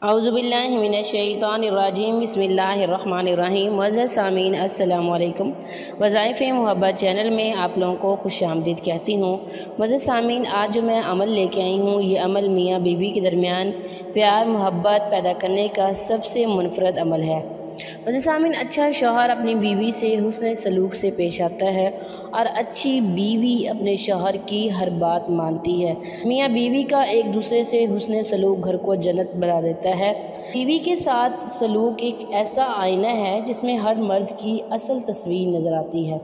औज़ुबिल्लाहि मिनश्शैतानिर्रजीम बिस्मिल्लाहिर्रहमानिर्रहीम। मुअज़्ज़ज़ सामीन अस्सलामु अलैकुम। वज़ाइफ़े मोहब्बत चैनल में आप लोगों को खुशामदीद कहती हूँ। मुअज़्ज़ज़ सामीन, आज जो मैं अमल लेके आई हूँ, ये अमल मियाँ बीवी के दरमियान प्यार मोहब्बत पैदा करने का सबसे मुनफ़रद अमल है। मुअज़्ज़ज़ सामीन, अच्छा शौहर अपनी बीवी से हुस्न सलूक से पेश आता है और अच्छी बीवी अपने शौहर की हर बात मानती है। मियाँ बीवी का एक दूसरे से हुस्न सलूक घर को जन्नत बना देता है। बीवी के साथ सलूक एक ऐसा आईना है जिसमें हर मर्द की असल तस्वीर नज़र आती है।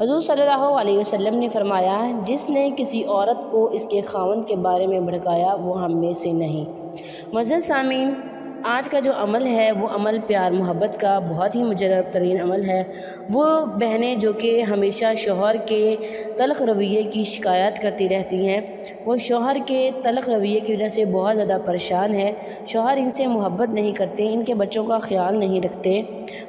हुज़ूर सल्लल्लाहु अलैहि वसल्लम ने फरमाया, जिसने किसी औरत को इसके खावंद के बारे में भड़काया वो हम में से नहीं। मुअज़्ज़ज़ सामीन, आज का जो अमल है वो अमल प्यार मोहब्बत का बहुत ही मुजर्रब तरीन अमल है। वो बहनें जो कि हमेशा शौहर के तल्ख़ रवैये की शिकायत करती रहती हैं, वो शौहर के तल्ख़ रवैये की वजह से बहुत ज़्यादा परेशान है। शौहर इनसे मोहब्बत नहीं करते, इनके बच्चों का ख्याल नहीं रखते,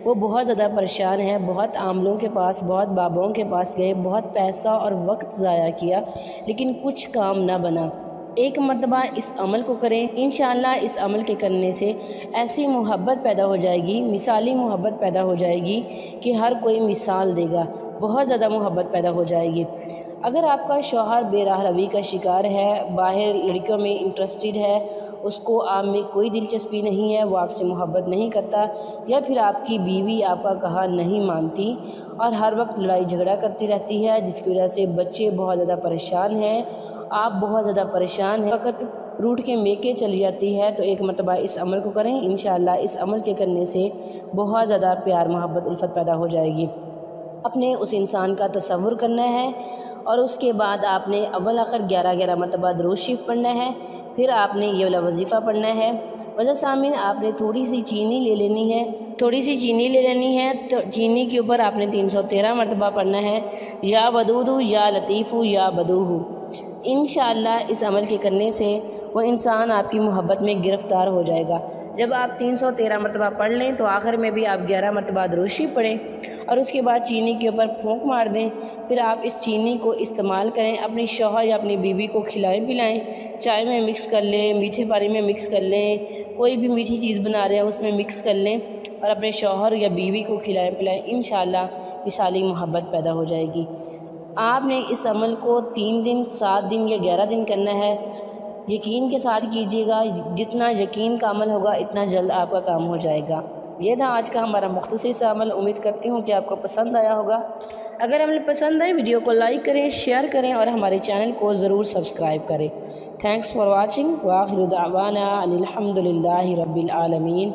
वो बहुत ज़्यादा परेशान है। बहुत आमलों के पास, बहुत बाबाओं के पास गए, बहुत पैसा और वक्त ज़ाया किया, लेकिन कुछ काम ना बना। एक मर्तबा इस अमल को करें, इंशाअल्लाह इस अमल के करने से ऐसी मोहब्बत पैदा हो जाएगी, मिसाली मोहब्बत पैदा हो जाएगी कि हर कोई मिसाल देगा। बहुत ज़्यादा मोहब्बत पैदा हो जाएगी। अगर आपका शौहर बेराह रवी का शिकार है, बाहर लड़कियों में इंटरेस्टेड है, उसको आप में कोई दिलचस्पी नहीं है, वो आपसे मोहब्बत नहीं करता, या फिर आपकी बीवी आपका कहा नहीं मानती और हर वक्त लड़ाई झगड़ा करती रहती है, जिसकी वजह से बच्चे बहुत ज़्यादा परेशान हैं, आप बहुत ज़्यादा परेशान हैं, वक्त रूठ के मेके चली जाती है, तो एक मरतबा इस अमल को करें। इंशाअल्लाह इस अमल के करने से बहुत ज़्यादा प्यार मोहब्बत उल्फत पैदा हो जाएगी। अपने उस इंसान का तसव्वुर करना है और उसके बाद आपने अव्वल आखिर 11-11 मरतबा दुरूद शरीफ पढ़ना है। फिर आपने ये वाला वजीफ़ा पढ़ना है। वज़ह सामीन, आपने थोड़ी सी चीनी ले लेनी है, तो चीनी के ऊपर आपने 313 मरतबा पढ़ना है, या वदूदू या लतीफ़ू या बदूहू। इंशाअल्लाह इस अमल के करने से वो इंसान आपकी मोहब्बत में गिरफ़्तार हो जाएगा। जब आप 313 मरतबा पढ़ लें तो आखिर में भी आप 11 मरतबा दुरूद शरीफ पढ़ें और उसके बाद चीनी के ऊपर फूंक मार दें। फिर आप इस चीनी को इस्तेमाल करें, अपनी शौहर या अपनी बीवी को खिलाएं पिलाएं। चाय में मिक्स कर लें, मीठे पानी में मिक्स कर लें, कोई भी मीठी चीज़ बना रहे हैं उसमें मिक्स कर लें और अपने शौहर या बीवी को खिलाएं पिलाएं। इंशाअल्लाह मिसाली मोहब्बत पैदा हो जाएगी। आपने इस अमल को 3 दिन, 7 दिन या 11 दिन करना है। यकीन के साथ कीजिएगा, जितना यकीन का अमल होगा इतना जल्द आपका काम हो जाएगा। ये था आज का हमारा मुख्तसर सा अमल। उम्मीद करती हूँ कि आपको पसंद आया होगा। अगर अमल पसंद आए वीडियो को लाइक करें, शेयर करें और हमारे चैनल को ज़रूर सब्सक्राइब करें। Thanks for watching. व आखिर दावाना अनिल हम्दुलिल्लाहि रब्बिल आलमीन।